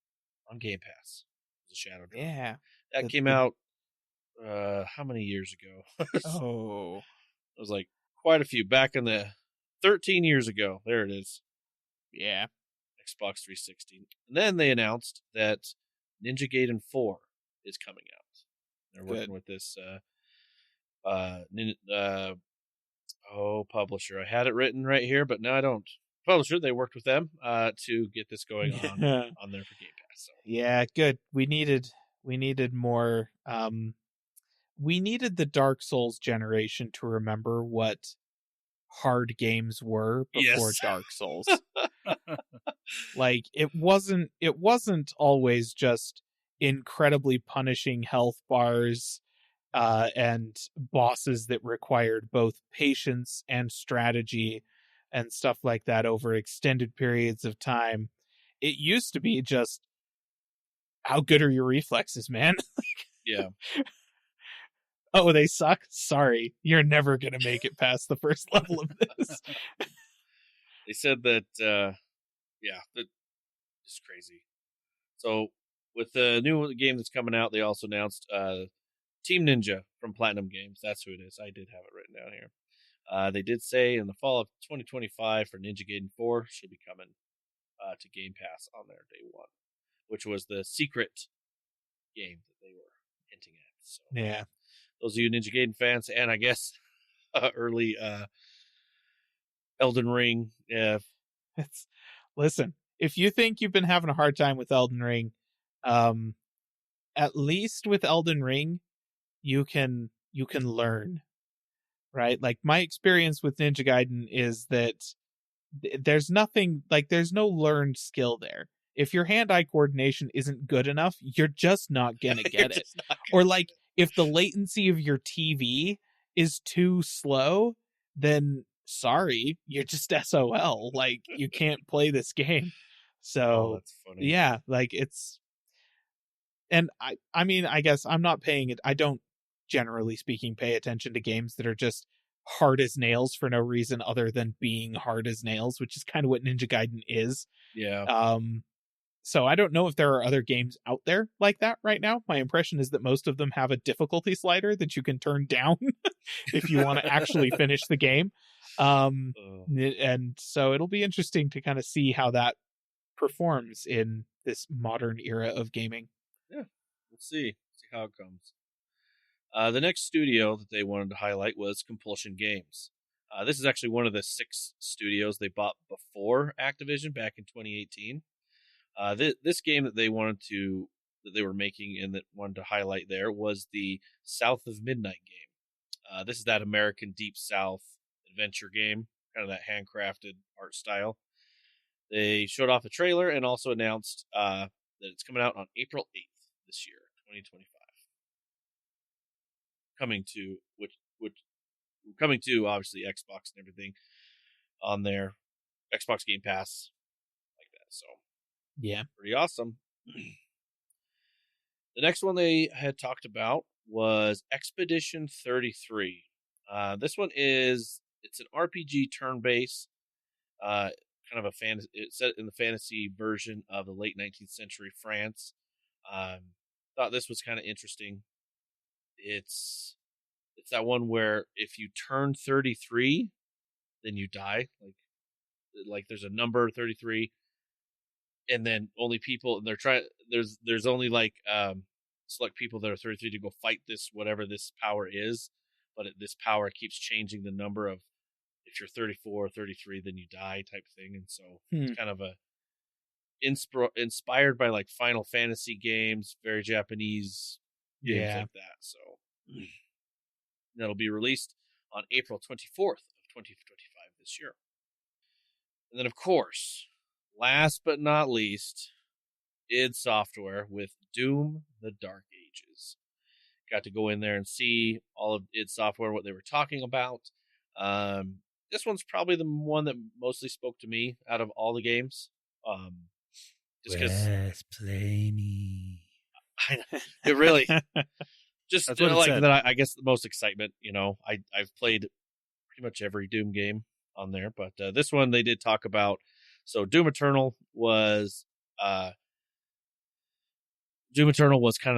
on Game Pass. The Shadow Drop. Yeah. That came out how many years ago? Oh. It was like quite a few. Back in the 13 years ago. There it is. Yeah. Xbox 360. And then they announced that Ninja Gaiden 4 is coming out. They're working Good. with this publisher. I had it written right here, but now I don't. Publisher, they worked with them to get this going on there for Game Pass. So. Yeah, good. We needed more. We needed the Dark Souls generation to remember what hard games were before Yes. Dark Souls. Like it wasn't always just incredibly punishing health bars and bosses that required both patience and strategy and stuff like that over extended periods of time. It used to be just, how good are your reflexes, man? Yeah. Oh, they suck? Sorry. You're never going to make it past the first level of this. They said that, it's crazy. So, with the new game that's coming out, they also announced Team Ninja from Platinum Games. That's who it is. I did have it written down here. They did say in the fall of 2025 for Ninja Gaiden 4 should be coming to Game Pass on their day one, which was the secret game that they were hinting at. So, Yeah. those of you Ninja Gaiden fans, and I guess early Elden Ring. Yeah. Listen, if you think you've been having a hard time with Elden Ring, at least with Elden Ring, you can learn, right? Like my experience with Ninja Gaiden is that there's nothing, like there's no learned skill there. If your hand-eye coordination isn't good enough, you're just not gonna get it. Or like if the latency of your TV is too slow, then sorry, you're just SOL. Like you can't play this game. So that's funny. yeah, like it's, and I mean, I guess I'm not paying it. I don't, generally speaking, pay attention to games that are just hard as nails for no reason other than being hard as nails, which is kind of what Ninja Gaiden is. Yeah. So I don't know if there are other games out there like that right now. My impression is that most of them have a difficulty slider that you can turn down if you want to actually finish the game. And so it'll be interesting to kind of see how that performs in this modern era of gaming. Yeah, we'll see how it comes. The next studio that they wanted to highlight was Compulsion Games. This is actually one of the 6 studios they bought before Activision back in 2018. This game that they were making and that wanted to highlight there was the South of Midnight game. This is that American Deep South adventure game, kind of that handcrafted art style. They showed off a trailer and also announced that it's coming out on April 8th this year, 2025. Coming to obviously Xbox and everything on their Xbox Game Pass like that. So yeah, pretty awesome. The next one they had talked about was Expedition 33. This one it's an RPG turn-based, kind of a fantasy. It's set in the fantasy version of the late 19th century France. Thought this was kind of interesting. It's that one where if you turn 33, then you die. Like there's a number 33, and then only people, and they're trying. There's only like select people that are 33 to go fight this whatever this power is, but this power keeps changing the number of, if you're 34 or 33, then you die type thing. And so it's kind of a inspired by like Final Fantasy games, very Japanese games like that. So that'll be released on April 24th of 2025 this year. And then, of course, last but not least, id Software with Doom: The Dark Ages. Got to go in there and see all of id Software, what they were talking about. This one's probably the one that mostly spoke to me out of all the games. Just because play me. It really just That's what it like said. that. I guess the most excitement. I've played pretty much every Doom game on there, but this one they did talk about. So Doom Eternal was kind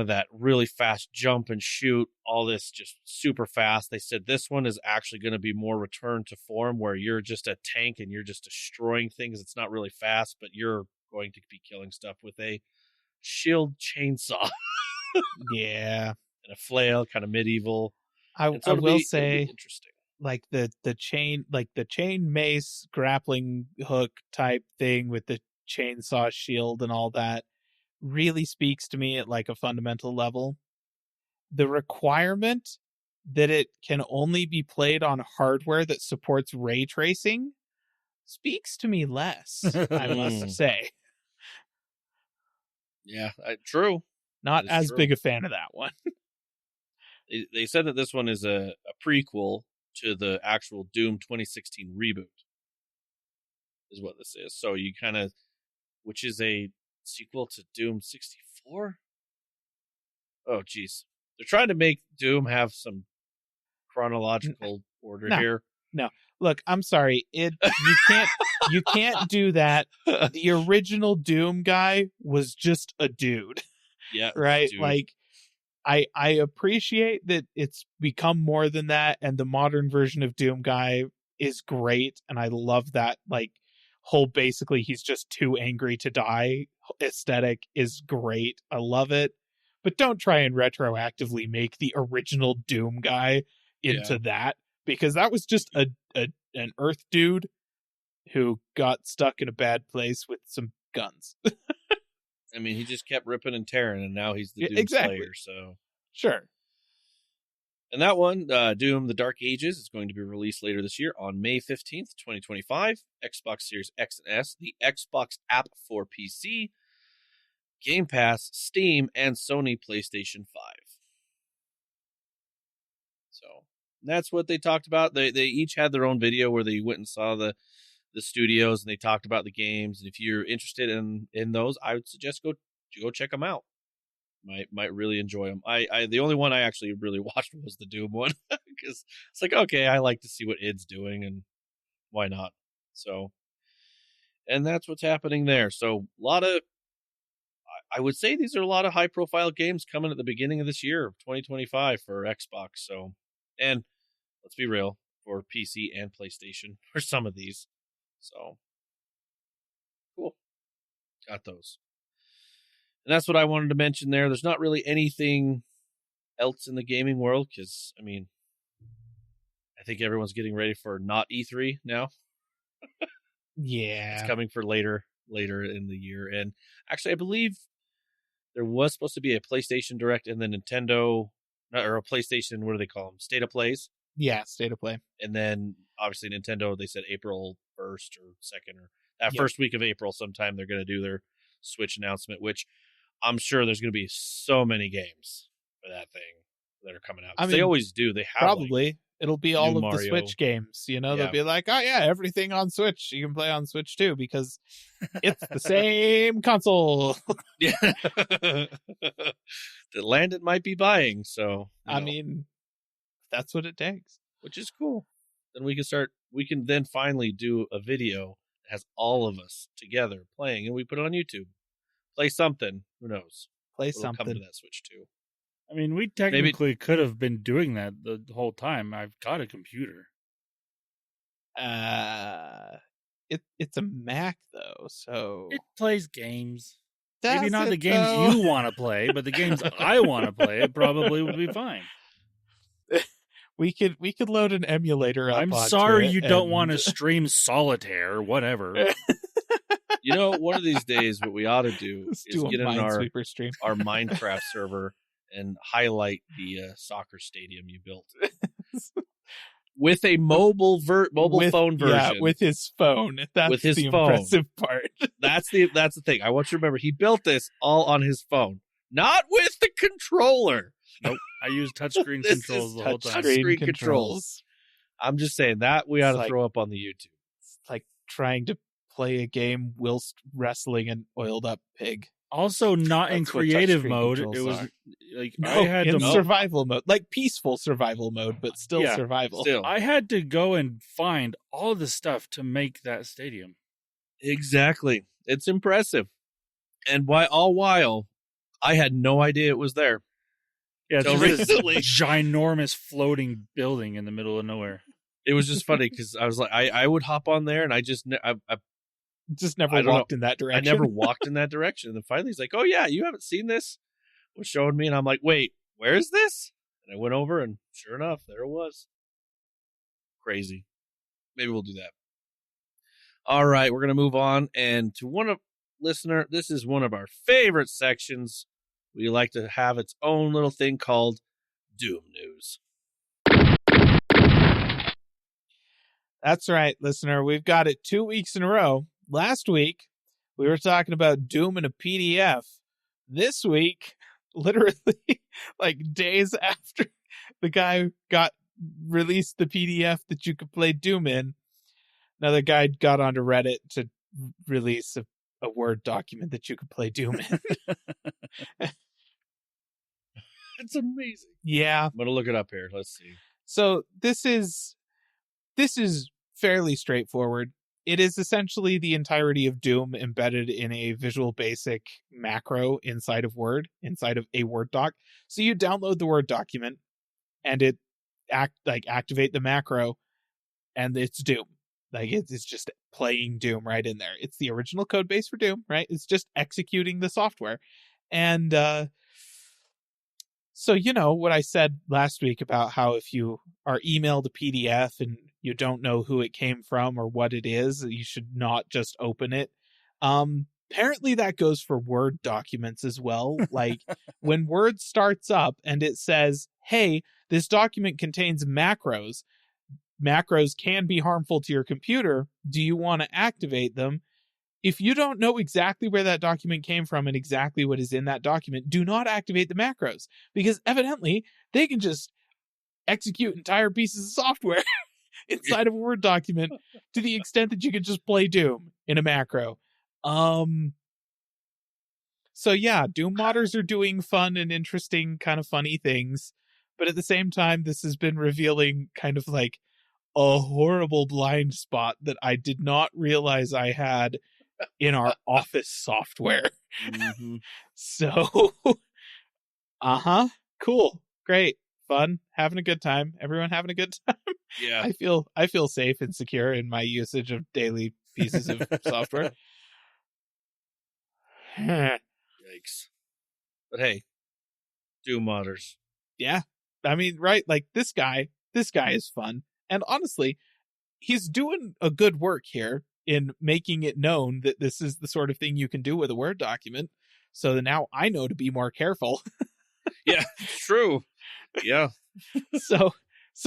of that really fast jump and shoot, all this just super fast. They said this one is actually going to be more return to form, where you're just a tank and you're just destroying things. It's not really fast, but you're going to be killing stuff with a shield chainsaw. Yeah. and a flail, kind of medieval. I And so it'll will be say, interesting. like the chain mace grappling hook type thing with the chainsaw shield and all that really speaks to me at like a fundamental level. The requirement that it can only be played on hardware that supports ray tracing speaks to me less, I must say. Yeah, true. Not That is as true. big a fan of that one. They said that this one is a prequel to the actual Doom 2016 reboot, is what this is. So you kind of, which is a sequel to Doom 64? Oh, geez. They're trying to make Doom have some chronological order here. No, look, I'm sorry. You can't do that. The original Doom guy was just a dude. Yeah. Right? Dude. Like, I appreciate that it's become more than that, and the modern version of Doom guy is great, and I love that, like, whole basically he's just too angry to die aesthetic is great. I love it. But don't try and retroactively make the original Doom guy into that, because that was just an Earth dude who got stuck in a bad place with some guns. I mean, he just kept ripping and tearing, and now he's the Doom Slayer. So sure. And that one, Doom: The Dark Ages, is going to be released later this year on May 15th, 2025. Xbox Series X and S, the Xbox app for PC, Game Pass, Steam, and Sony PlayStation 5. So that's what they talked about. They each had their own video where they went and saw the studios and they talked about the games. And if you're interested in those, I would suggest go check them out. Might really enjoy them. I the only one I actually really watched was the Doom one, because it's like, okay, I like to see what id's doing, and why not? So, and that's what's happening there. So a lot of, I would say these are a lot of high profile games coming at the beginning of this year of 2025 for Xbox. So, and let's be real, for PC and PlayStation for some of these. So cool. Got those. And that's what I wanted to mention there. There's not really anything else in the gaming world, because, I mean, I think everyone's getting ready for not E3 now. Yeah. It's coming for later in the year. And actually, I believe there was supposed to be a PlayStation Direct and then Nintendo, or a PlayStation, what do they call them? State of Plays? Yeah, State of Play. And then, obviously, Nintendo, they said April 1st or 2nd, or that first week of April sometime, they're going to do their Switch announcement, which I'm sure there's going to be so many games for that thing that are coming out. I mean, they always do. They have probably it'll be all of Mario. the Switch games. You know, they'll be like, oh yeah, everything on Switch you can play on Switch too, because it's the same console. Yeah, that Landon might be buying. So I mean, that's what it takes, which is cool. Then we can then finally do a video that has all of us together playing, and we put it on YouTube. Play something. Who knows? Play It'll something. come to that Switch too. I mean, we technically could have been doing that the whole time. I've got a computer. It's a Mac though, so it plays games. Does maybe not it, the games though? you want to play, but the games I want to play, it probably would be fine. We could load an emulator up. I'm onto sorry it you don't and- want to stream Solitaire or whatever. You know, one of these days, what we ought to do Let's is do a get in our Minesweeper stream. our Minecraft server and highlight the soccer stadium you built with a mobile phone version. Yeah, with his phone. That's With his the phone. impressive part. That's the thing. I want you to remember, he built this all on his phone, not with the controller. Nope. I use touchscreen This controls is the whole time. touchscreen controls. I'm just saying that we ought to It's throw up on the YouTube. It's like trying to play a game whilst wrestling an oiled up pig. Also, not in That's what creative touchscreen mode. controls It was are. like No, I had in to survival mode, like peaceful survival mode, but still Yeah, survival. Still, I had to go and find all the stuff to make that stadium. exactly. It's impressive. And all while, I had no idea it was there. Yeah, it's So just this recently- ginormous floating building in the middle of nowhere. It was just funny because I was like, I would hop on there and I just Just never I don't walked in that I direction. never walked in that direction. And then finally he's like, oh yeah, you haven't seen this? Was showing me, and I'm like, wait, where is this? And I went over, and sure enough, there it was. Crazy. Maybe we'll do that. All right, we're going to move on. And to listener, this is one of our favorite sections. We like to have its own little thing called Doom News. That's right, listener. We've got it 2 weeks in a row. Last week, we were talking about Doom in a PDF. This week, literally, like days after the guy released the PDF that you could play Doom in, another guy got onto Reddit to release a Word document that you could play Doom in. It's amazing. Yeah. I'm going to look it up here. Let's see. So this is fairly straightforward. It is essentially the entirety of Doom embedded in a Visual Basic macro inside of Word, inside of a Word doc. So you download the Word document and it activate the macro and it's Doom. Like it's just playing Doom right in there. It's the original code base for Doom, right? It's just executing the software. And so, you know, what I said last week about how if you are emailed a PDF and you don't know who it came from or what it is, you should not just open it. Apparently that goes for Word documents as well. Like when Word starts up and it says, hey, this document contains macros. Macros can be harmful to your computer. Do you want to activate them? If you don't know exactly where that document came from and exactly what is in that document, do not activate the macros, because evidently they can just execute entire pieces of software inside of a Word document to the extent that you can just play Doom in a macro. So yeah, Doom modders are doing fun and interesting, kind of funny things, but at the same time, this has been revealing kind of like a horrible blind spot that I did not realize I had in our Office software. Mm-hmm. So, cool, great, fun, having a good time. Everyone having a good time. Yeah. I feel safe and secure in my usage of daily pieces of software. Yikes. But hey, Doom modders. Yeah, I mean, right? Like this guy is fun, and honestly, he's doing a good work here in making it known that this is the sort of thing you can do with a Word document. So that now I know to be more careful. Yeah, it's true. Yeah. So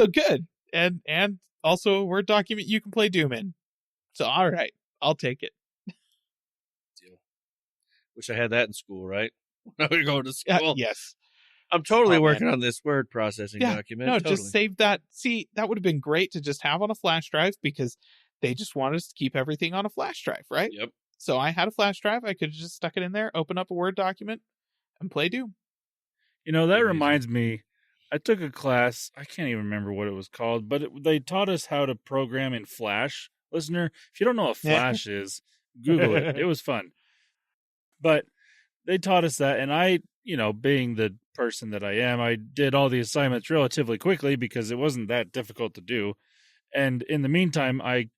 good. And also a Word document you can play Doom in. So all right, I'll take it. Deal. Wish I had that in school, right? When I would go to school. Yes. I'm totally working on this word processing document. No, totally. just save that. See, that would have been great to just have on a flash drive, because they just wanted us to keep everything on a flash drive, right? Yep. So I had a flash drive. I could have just stuck it in there, open up a Word document, and play Doom. You know, that Amazing. reminds me, I took a class, I can't even remember what it was called, but they taught us how to program in Flash. Listener, if you don't know what Flash is, Google it. It was fun. But they taught us that, and I, you know, being the person that I am, I did all the assignments relatively quickly because it wasn't that difficult to do. And in the meantime, I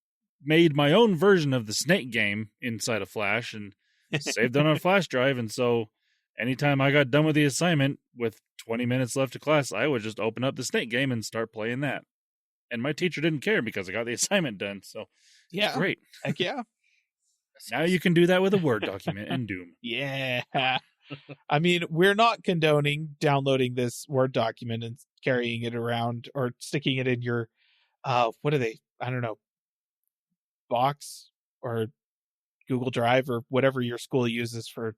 made my own version of the Snake game inside of Flash and saved it on a flash drive. And so anytime I got done with the assignment with 20 minutes left of class, I would just open up the Snake game and start playing that. And my teacher didn't care because I got the assignment done. So Yeah. great. Heck yeah. Now you can do that with a Word document in Doom. Yeah. I mean, we're not condoning downloading this Word document and carrying it around or sticking it in your, what are they? I don't know, box or Google Drive or whatever your school uses for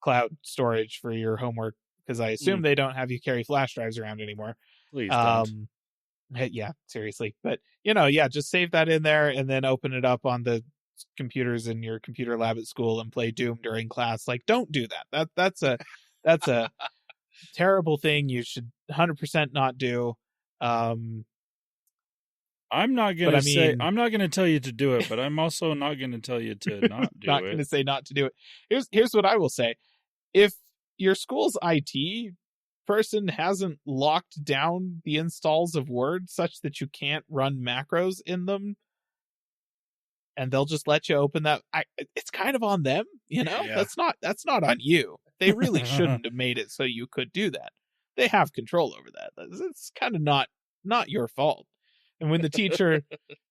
cloud storage for your homework, because I assume they don't have you carry flash drives around anymore. Please don't. Yeah, seriously. But, you know, yeah, just save that in there and then open it up on the computers in your computer lab at school and play Doom during class. Like, don't do that. That's a terrible thing you should 100% not do. I'm not going to say, I'm not going to tell you to do it, but I'm also not going to tell you to not do not it. going to say not to do it. Here's what I will say. If your school's IT person hasn't locked down the installs of Word such that you can't run macros in them, and they'll just let you open that, it's kind of on them, you know? Yeah. That's not on you. They really shouldn't have made it so you could do that. they have control over that. It's kind of not your fault. And when the teacher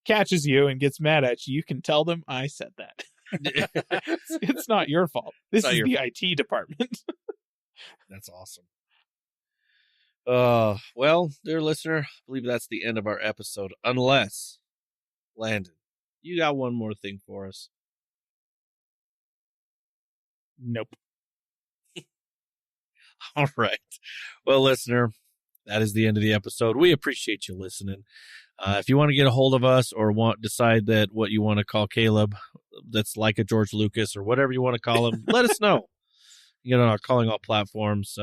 catches you and gets mad at you, you can tell them, I said that. It's not your fault. This is the IT department. That's awesome. Well, dear listener, I believe that's the end of our episode. Unless, Landon, you got one more thing for us. Nope. All right. Well, listener, that is the end of the episode. We appreciate you listening. If you want to get a hold of us or decide that what you want to call Caleb, that's like a George Lucas or whatever you want to call him, let us know. You get on our Calling All Platforms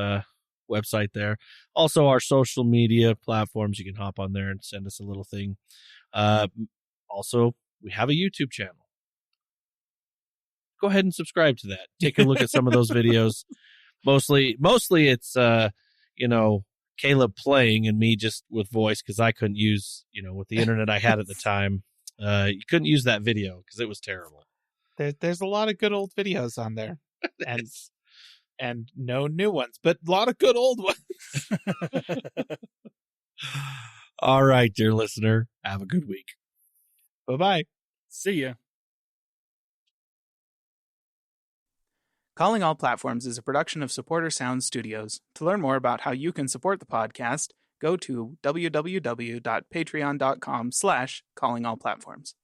website there. Also, our social media platforms. You can hop on there and send us a little thing. Also, we have a YouTube channel. Go ahead and subscribe to that. Take a look at some of those videos. Mostly it's Caleb playing and me just with voice because I couldn't use, with the internet I had at the time, you couldn't use that video because it was terrible. There's a lot of good old videos on there, and no new ones, but a lot of good old ones. All right, dear listener, have a good week. Bye-bye. See ya. Calling All Platforms is a production of Supporter Sound Studios. To learn more about how you can support the podcast, go to www.patreon.com/callingallplatforms.